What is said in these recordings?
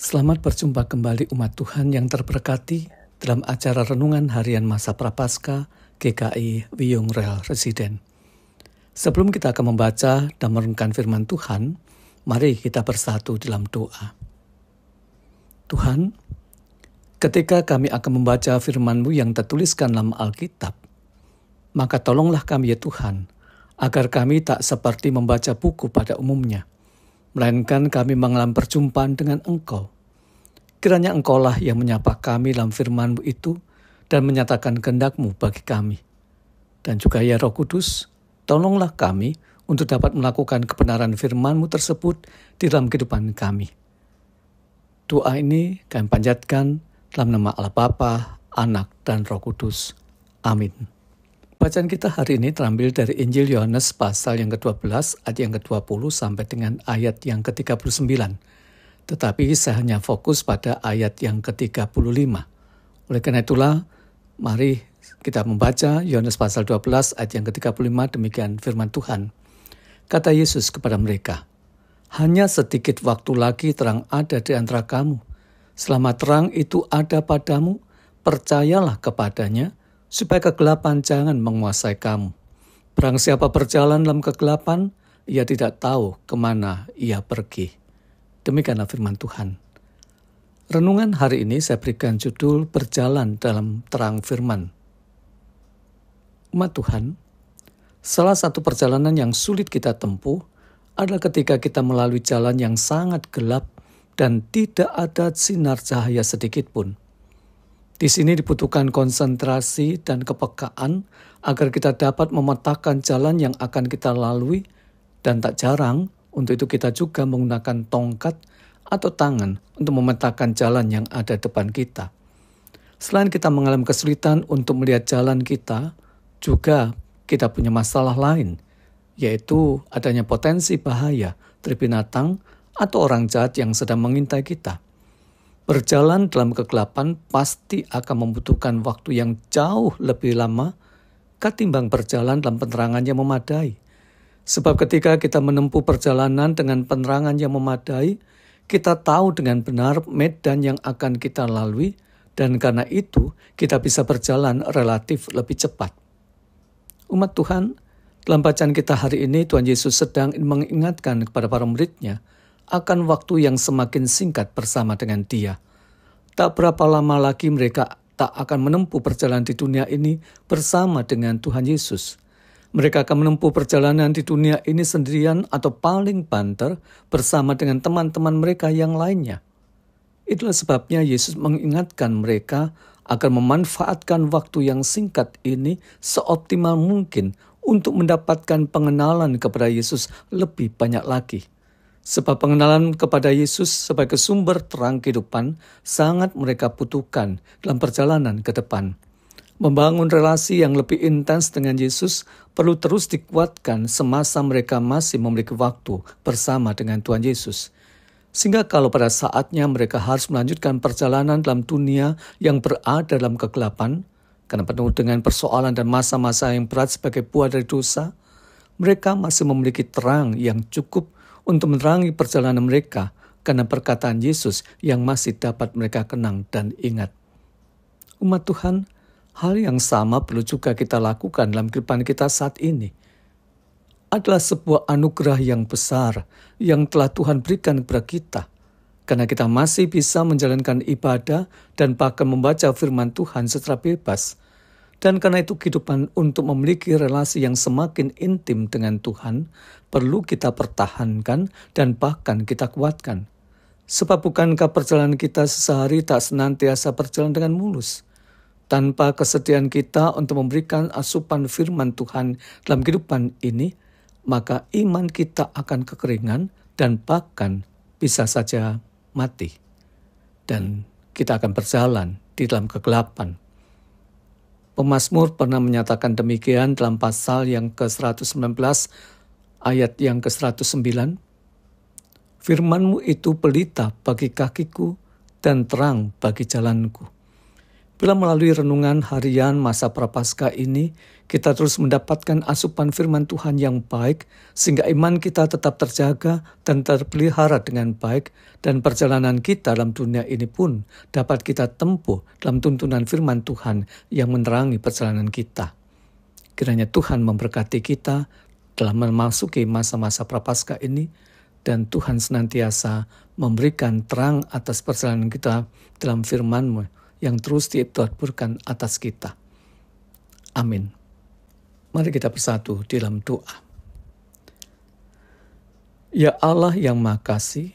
Selamat berjumpa kembali umat Tuhan yang terberkati dalam acara Renungan Harian Masa Prapaskah GKI Wiyung Rel Residen. Sebelum kita akan membaca dan merenungkan firman Tuhan, mari kita bersatu dalam doa. Tuhan, ketika kami akan membaca firman-Mu yang tertuliskan dalam Alkitab, maka tolonglah kami ya Tuhan, agar kami tak seperti membaca buku pada umumnya, melainkan kami mengalami perjumpaan dengan Engkau. Kiranya Engkaulah yang menyapa kami dalam firman-Mu itu dan menyatakan kehendak-Mu bagi kami. Dan juga ya Roh Kudus, tolonglah kami untuk dapat melakukan kebenaran firman-Mu tersebut di dalam kehidupan kami. Doa ini kami panjatkan dalam nama Allah Bapa, Anak, dan Roh Kudus. Amin. Bacaan kita hari ini terambil dari Injil Yohanes pasal yang ke-12 ayat yang ke-20 sampai dengan ayat yang ke-39. Tetapi saya hanya fokus pada ayat yang ke-35. Oleh karena itulah, mari kita membaca Yohanes pasal 12 ayat yang ke-35, demikian firman Tuhan. Kata Yesus kepada mereka, "Hanya sedikit waktu lagi terang ada di antara kamu. Selama terang itu ada padamu, percayalah kepadanya, supaya kegelapan jangan menguasai kamu. Barang siapa berjalan dalam kegelapan, ia tidak tahu kemana ia pergi." Demikianlah firman Tuhan. Renungan hari ini saya berikan judul Berjalan dalam Terang Firman. Umat Tuhan, salah satu perjalanan yang sulit kita tempuh adalah ketika kita melalui jalan yang sangat gelap dan tidak ada sinar cahaya sedikit pun. Di sini dibutuhkan konsentrasi dan kepekaan agar kita dapat memetakan jalan yang akan kita lalui, dan tak jarang untuk itu kita juga menggunakan tongkat atau tangan untuk memetakan jalan yang ada depan kita. Selain kita mengalami kesulitan untuk melihat jalan kita, juga kita punya masalah lain, yaitu adanya potensi bahaya dari binatang atau orang jahat yang sedang mengintai kita. Berjalan dalam kegelapan pasti akan membutuhkan waktu yang jauh lebih lama ketimbang berjalan dalam penerangan yang memadai. Sebab ketika kita menempuh perjalanan dengan penerangan yang memadai, kita tahu dengan benar medan yang akan kita lalui, dan karena itu kita bisa berjalan relatif lebih cepat. Umat Tuhan, dalam bacaan kita hari ini Tuhan Yesus sedang mengingatkan kepada para murid-Nya akan waktu yang semakin singkat bersama dengan Dia. Tak berapa lama lagi mereka tak akan menempuh perjalanan di dunia ini bersama dengan Tuhan Yesus. Mereka akan menempuh perjalanan di dunia ini sendirian atau paling banter bersama dengan teman-teman mereka yang lainnya. Itulah sebabnya Yesus mengingatkan mereka agar memanfaatkan waktu yang singkat ini seoptimal mungkin untuk mendapatkan pengenalan kepada Yesus lebih banyak lagi. Sebab pengenalan kepada Yesus sebagai sumber terang kehidupan sangat mereka butuhkan dalam perjalanan ke depan. Membangun relasi yang lebih intens dengan Yesus perlu terus dikuatkan semasa mereka masih memiliki waktu bersama dengan Tuhan Yesus. Sehingga kalau pada saatnya mereka harus melanjutkan perjalanan dalam dunia yang berada dalam kegelapan, karena penuh dengan persoalan dan masa-masa yang berat sebagai buah dari dosa, mereka masih memiliki terang yang cukup untuk menerangi perjalanan mereka karena perkataan Yesus yang masih dapat mereka kenang dan ingat. Umat Tuhan, hal yang sama perlu juga kita lakukan dalam kehidupan kita saat ini. Adalah sebuah anugerah yang besar yang telah Tuhan berikan kepada kita, karena kita masih bisa menjalankan ibadah dan bahkan membaca firman Tuhan secara bebas. Dan karena itu kehidupan untuk memiliki relasi yang semakin intim dengan Tuhan perlu kita pertahankan dan bahkan kita kuatkan. Sebab bukankah perjalanan kita sehari tak senantiasa berjalan dengan mulus? Tanpa kesediaan kita untuk memberikan asupan firman Tuhan dalam kehidupan ini, maka iman kita akan kekeringan dan bahkan bisa saja mati. Dan kita akan berjalan di dalam kegelapan. Pemazmur pernah menyatakan demikian dalam pasal yang ke-119 ayat yang ke-109. "Firman-Mu itu pelita bagi kakiku dan terang bagi jalanku." Bila melalui renungan harian masa Prapaskah ini, kita terus mendapatkan asupan firman Tuhan yang baik, sehingga iman kita tetap terjaga dan terpelihara dengan baik, dan perjalanan kita dalam dunia ini pun dapat kita tempuh dalam tuntunan firman Tuhan yang menerangi perjalanan kita. Kiranya Tuhan memberkati kita dalam memasuki masa-masa Prapaskah ini, dan Tuhan senantiasa memberikan terang atas perjalanan kita dalam firman-Mu yang terus ditaburkan atas kita. Amin. Mari kita bersatu dalam doa. Ya Allah yang Maha Kasih,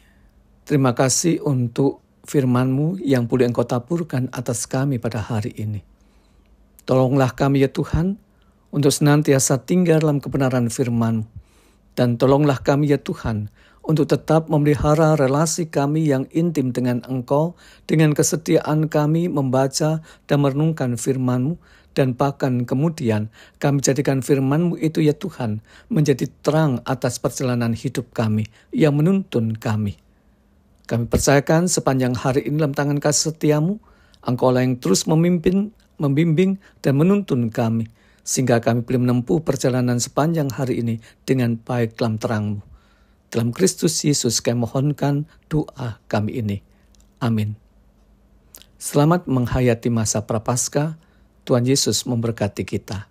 terima kasih untuk firman-Mu yang boleh Engkau taburkan atas kami pada hari ini. Tolonglah kami ya Tuhan, untuk senantiasa tinggal dalam kebenaran firman-Mu. Dan tolonglah kami ya Tuhan, untuk tetap memelihara relasi kami yang intim dengan Engkau, dengan kesetiaan kami membaca dan merenungkan firman-Mu, dan bahkan kemudian kami jadikan firman-Mu itu ya Tuhan, menjadi terang atas perjalanan hidup kami, yang menuntun kami. Kami percayakan sepanjang hari ini dalam tangan kasih setia-Mu, Engkau-lah yang terus memimpin, membimbing, dan menuntun kami, sehingga kami boleh menempuh perjalanan sepanjang hari ini dengan baik dalam terang-Mu. Dalam Kristus Yesus kami mohonkan doa kami ini. Amin. Selamat menghayati masa Prapaskah. Tuhan Yesus memberkati kita.